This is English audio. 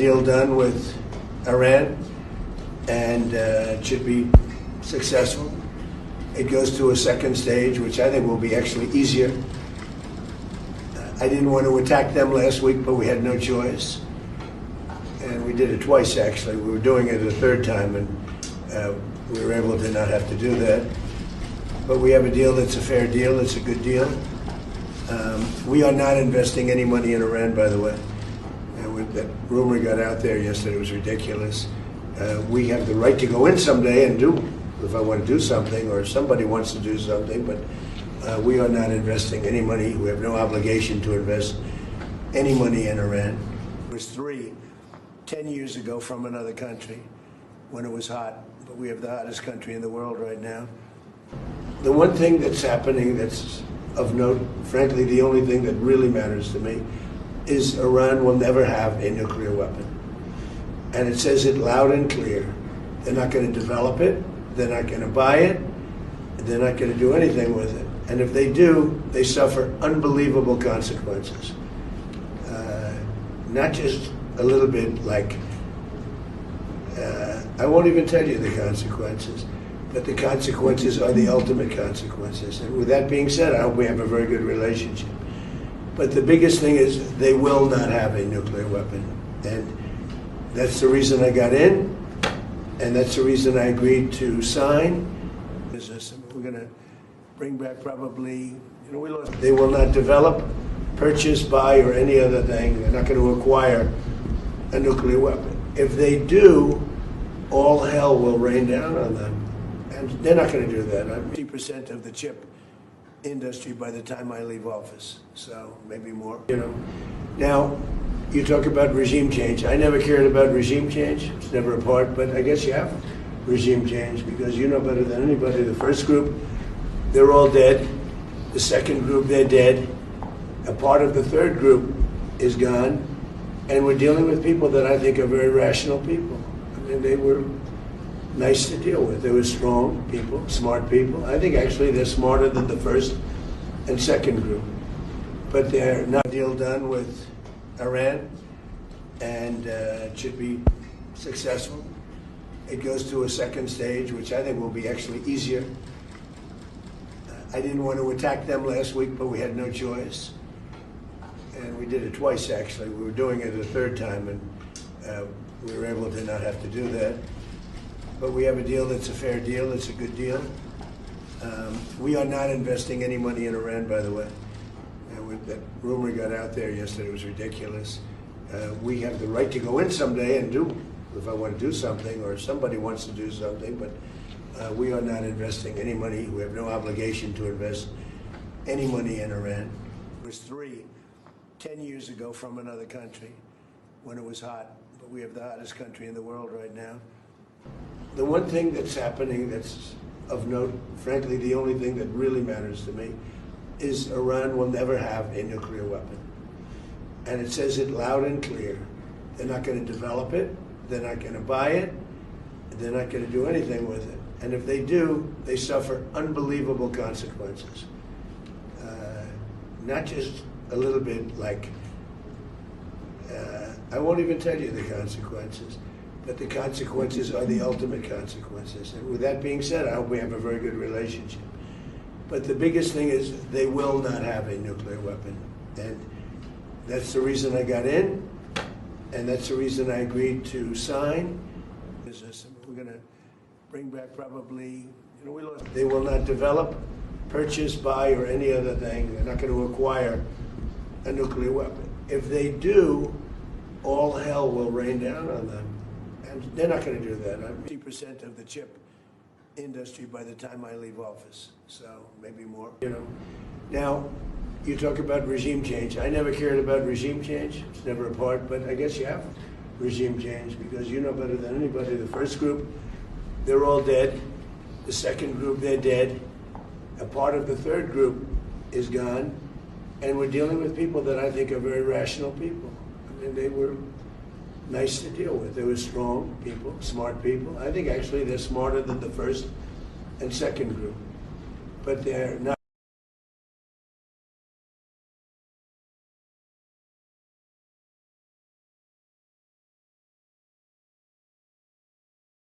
deal done with Iran, and it should be successful. It goes to a second stage, which I think will be actually easier. I didn't want to attack them last week, but we had no choice. And we did it twice, actually. We were doing it a third time, and we were able to not have to do that. But we have a deal that's a fair deal. It's a good deal. We are not investing any money in Iran, by the way. That rumor got out there yesterday. It was ridiculous. We have the right to go in someday and do, if I want to do something, or if somebody wants to do something, but we are not investing any money. We have no obligation to invest any money in Iran. It was 10 years ago from another country when it was hot, but we have the hottest country in the world right now. The one thing that's happening that's of note, frankly, the only thing that really matters to me, is Iran will never have a nuclear weapon. And it says it loud and clear. They're not going to develop it, they're not going to buy it, they're not going to do anything with it. And if they do, they suffer unbelievable consequences. Not just a little bit like, I won't even tell you the consequences, but the consequences are the ultimate consequences. And with that being said, I hope we have a very good relationship. But the biggest thing is they will not have a nuclear weapon. And that's the reason I got in, and that's the reason I agreed to sign. We're going to bring back probably, we lost. They will not develop, purchase, buy, or any other thing. They're not going to acquire a nuclear weapon. If they do, all hell will rain down on them. And they're not going to do that. I'm 50% of the chip industry by the time I leave office, so maybe more. Now, you talk about regime change. I never cared about regime change. It's never a part, but I guess you have regime change because you know better than anybody. The first group, they're all dead. The second group, they're dead. A part of the third group is gone, and we're dealing with people that I think are very rational people. I mean, they were nice to deal with. They were strong people, smart people. I think actually they're smarter than the first and second group. But they're not a deal done with Iran, and it should be successful. It goes to a second stage, which I think will be actually easier. I didn't want to attack them last week, but we had no choice. And we did it twice, actually. We were doing it a third time, and we were able to not have to do that. But we have a deal that's a fair deal. It's a good deal. We are not investing any money in Iran, by the way. That rumor got out there yesterday. It was ridiculous. We have the right to go in someday and do, if I want to do something, or if somebody wants to do something, but we are not investing any money. We have no obligation to invest any money in Iran. It was 10 years ago from another country when it was hot, but we have the hottest country in the world right now. The one thing that's happening that's of note, frankly, the only thing that really matters to me, is Iran will never have a nuclear weapon. And it says it loud and clear. They're not going to develop it, they're not going to buy it, they're not going to do anything with it. And if they do, they suffer unbelievable consequences. Not just a little bit like, I won't even tell you the consequences, but the consequences are the ultimate consequences. And with that being said, I hope we have a very good relationship. But the biggest thing is they will not have a nuclear weapon. And that's the reason I got in, and that's the reason I agreed to sign. We're going to bring back probably, we lost. They will not develop, purchase, buy, or any other thing. They're not going to acquire a nuclear weapon. If they do, all hell will rain down on them. And they're not going to do that. I'm 50% of the chip industry by the time I leave office, so maybe more. Now, you talk about regime change. I never cared about regime change. It's never a part, but I guess you have regime change because you know better than anybody. The first group, they're all dead. The second group, they're dead. A part of the third group is gone, and we're dealing with people that I think are very rational people. I mean, they were nice to deal with. They were strong people, smart people. I think actually they're smarter than the first and second group, but they're not.